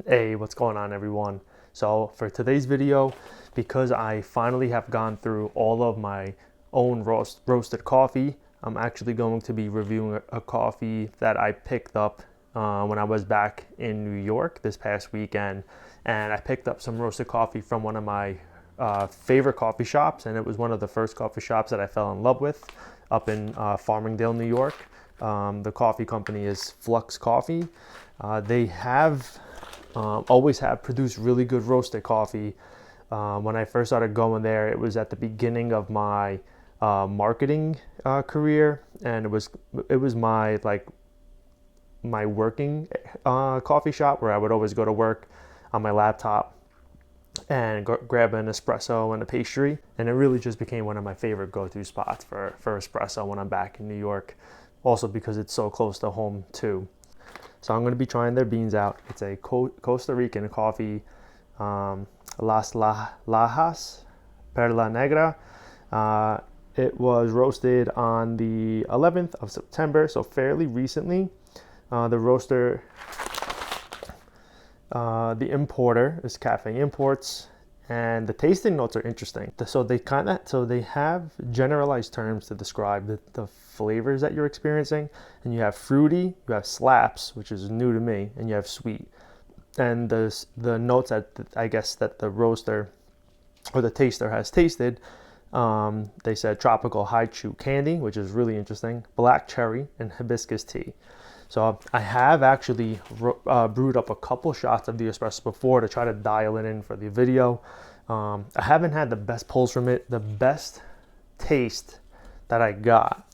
Hey, what's going on, everyone? So for today's video, because I finally have gone through all of my own roasted coffee, I'm actually going to be reviewing a coffee that I picked up when I was back in New York this past weekend. And I picked up some roasted coffee from one of my favorite coffee shops, and it was one of the first coffee shops that I fell in love with up in Farmingdale, New York. The coffee company is Flux Coffee. They have always have produced really good roasted coffee. When I first started going there, it was at the beginning of my marketing career, and it was my working coffee shop where I would always go to work on my laptop and grab an espresso and a pastry, and it really just became one of my favorite go-to spots for espresso when I'm back in New York, also because it's so close to home too. So I'm going to be trying their beans out. It's a Costa Rican coffee, Las Lajas Perla Negra. It was roasted on the 11th of September, so fairly recently. The roaster, the importer is Cafe Imports, and the tasting notes are interesting. So they have generalized terms to describe the flavors that you're experiencing, and you have fruity, you have slaps, which is new to me, and you have sweet. And the notes that I guess that the roaster or the taster has tasted, they said tropical high chew candy, which is really interesting, black cherry, and hibiscus tea. So I have actually brewed up a couple shots of the espresso before to try to dial it in for the video. I haven't had the best pulls from it. The best taste that I got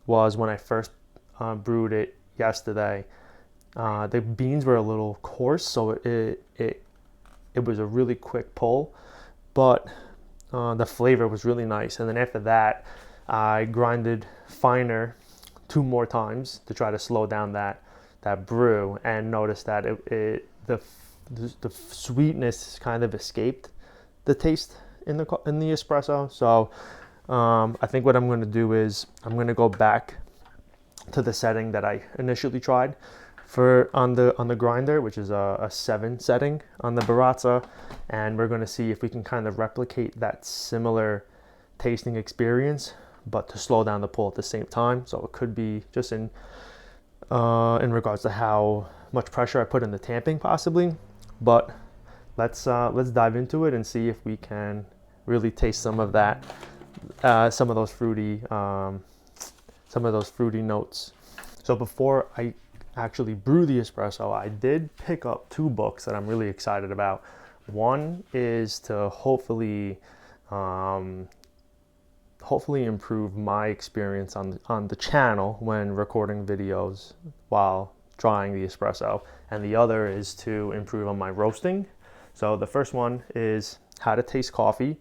was when I first brewed it yesterday. The beans were a little coarse, so it was a really quick pull, but the flavor was really nice. And then after that, I grinded finer 2 more times to try to slow down that brew, and noticed that the sweetness kind of escaped the taste in the espresso. So I think what I'm going to do is I'm going to go back to the setting that I initially tried on the grinder, which is a 7 setting on the Baratza, and we're going to see if we can kind of replicate that similar tasting experience, but to slow down the pull at the same time. So it could be just in regards to how much pressure I put in the tamping, possibly. But let's dive into it and see if we can really taste some of that, some of those fruity notes. So before I actually brew the espresso, I did pick up 2 books that I'm really excited about. One is to hopefully improve my experience on the channel when recording videos while trying the espresso, and the other is to improve on my roasting. So the first one is how to taste coffee.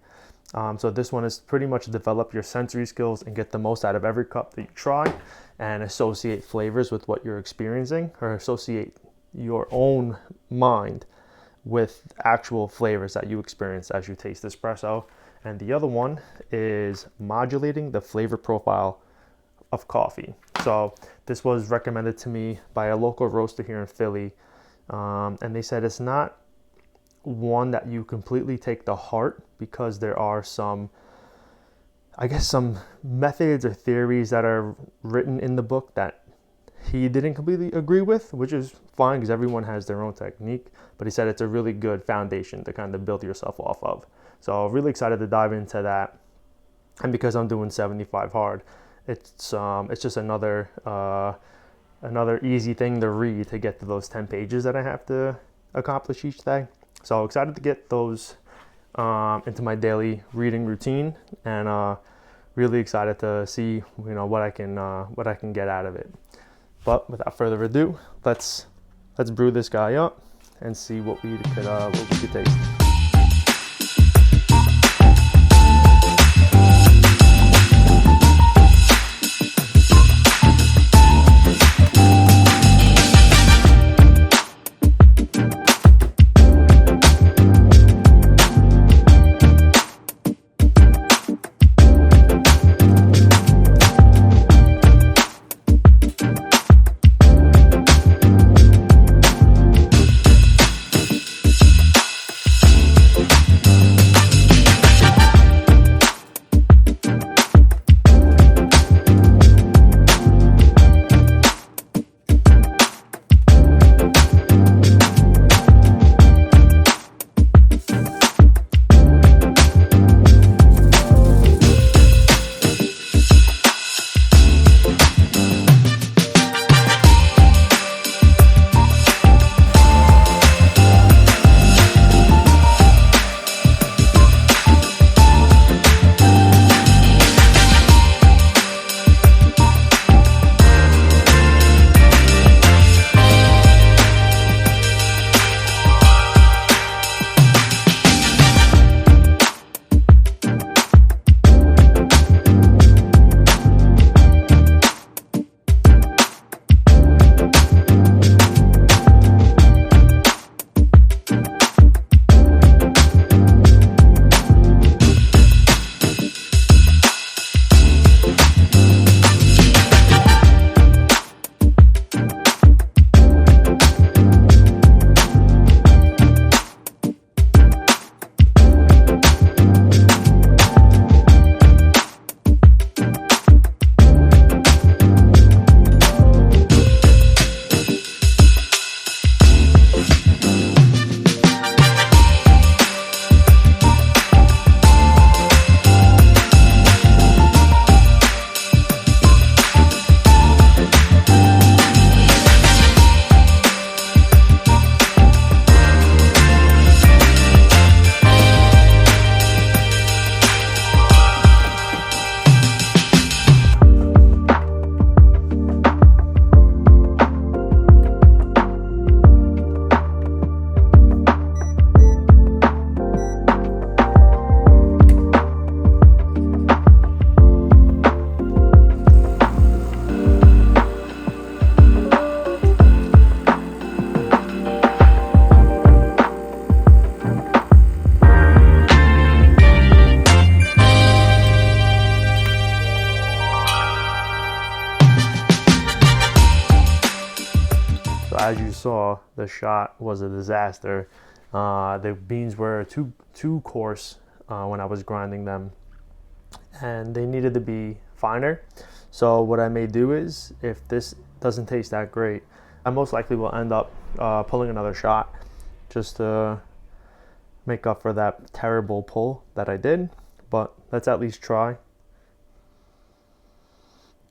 So this one is pretty much develop your sensory skills and get the most out of every cup that you try, and associate flavors with what you're experiencing, or associate your own mind with actual flavors that you experience as you taste espresso. And the other one is modulating the flavor profile of coffee. So this was recommended to me by a local roaster here in Philly, and they said it's not one that you completely take to heart, because there are some methods or theories that are written in the book that he didn't completely agree with, which is fine because everyone has their own technique, but he said it's a really good foundation to kind of build yourself off of. So really excited to dive into that. And because I'm doing 75 hard, it's just another easy thing to read to get to those 10 pages that I have to accomplish each day. So excited to get those into my daily reading routine, and really excited to see what I can get out of it. But without further ado, let's brew this guy up and see what we could taste. as you saw, the shot was a disaster. The beans were too coarse when I was grinding them, and they needed to be finer. So what I may do is, if this doesn't taste that great, I most likely will end up pulling another shot just to make up for that terrible pull that I did. But let's at least try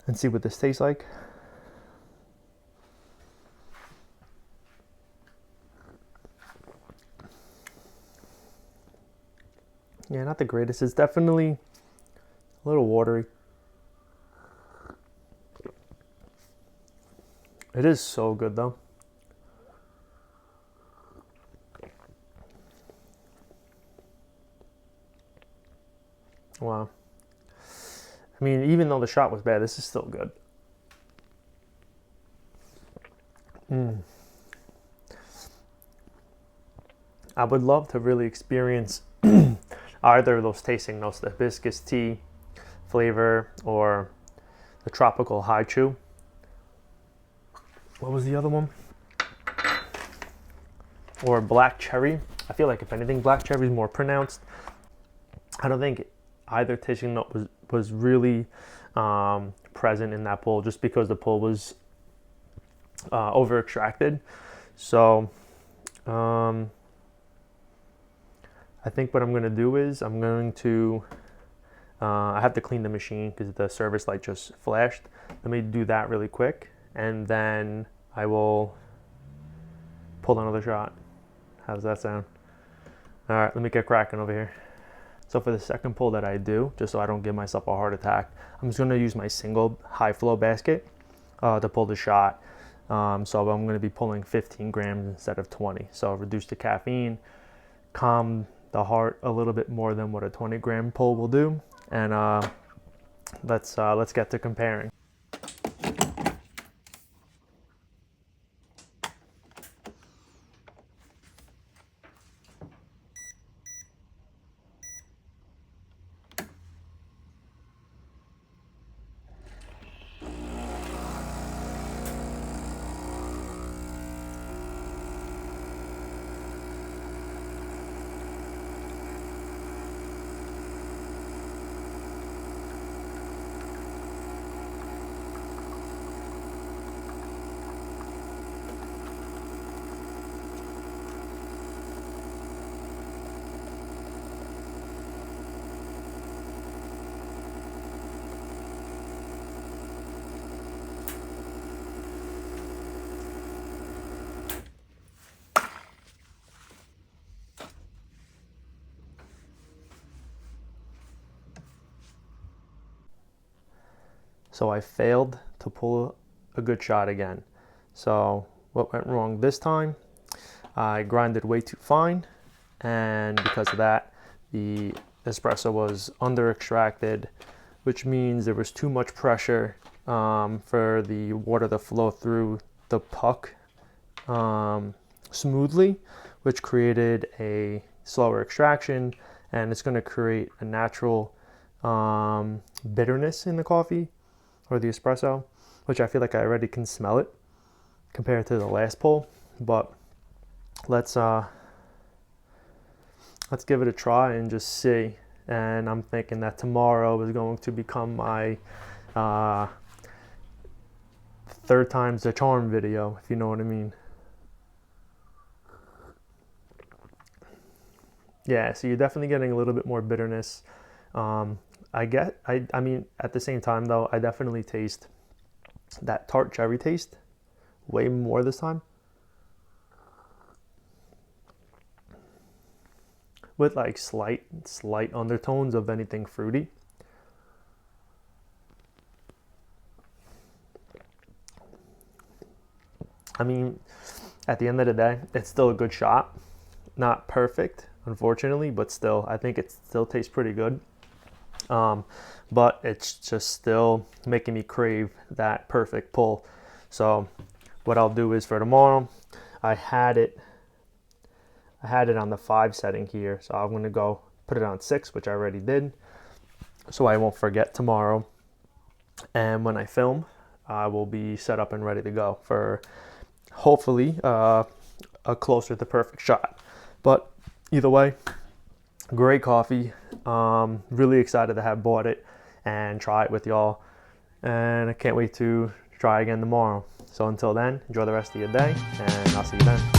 and see what this tastes like. Yeah, not the greatest. It's definitely a little watery. It is so good though. Wow. I mean, even though the shot was bad, this is still good. I would love to really experience either of those tasting notes, the hibiscus tea flavor or the tropical haichu. What was the other one? Or black cherry. I feel like if anything, black cherry is more pronounced. I don't think either tasting note was really present in that pull, just because the pull was over extracted. So I think what I'm going to do is I'm going to I have to clean the machine because the service light just flashed. Let me do that really quick, and then I will pull another shot. How does that sound? All right, let me get cracking over here. So for the second pull that I do, just so I don't give myself a heart attack, I'm just going to use my single high flow basket to pull the shot. So I'm going to be pulling 15 grams instead of 20. So reduce the caffeine, calm the heart a little bit more than what a 20-gram pull will do. And let's get to comparing. So I failed to pull a good shot again. So what went wrong this time? I grinded way too fine, and because of that, the espresso was under extracted, which means there was too much pressure for the water to flow through the puck smoothly, which created a slower extraction, and it's going to create a natural bitterness in the coffee or the espresso, which I feel like I already can smell it compared to the last pull. But let's give it a try and just see. And I'm thinking that tomorrow is going to become my third time's the charm video, if you know what I mean. Yeah, so you're definitely getting a little bit more bitterness. I mean, at the same time though, I definitely taste that tart cherry taste way more this time, with like slight undertones of anything fruity. I mean, at the end of the day, it's still a good shot. Not perfect, unfortunately, but still, I think it still tastes pretty good. But it's just still making me crave that perfect pull. So what I'll do is for tomorrow, I had it on the 5 setting here, so I'm gonna go put it on 6, which I already did, so I won't forget tomorrow. And when I film, I will be set up and ready to go for hopefully a closer to perfect shot. But either way, great coffee. Really excited to have bought it and try it with y'all. And I can't wait to try again tomorrow. So until then, enjoy the rest of your day, and I'll see you then.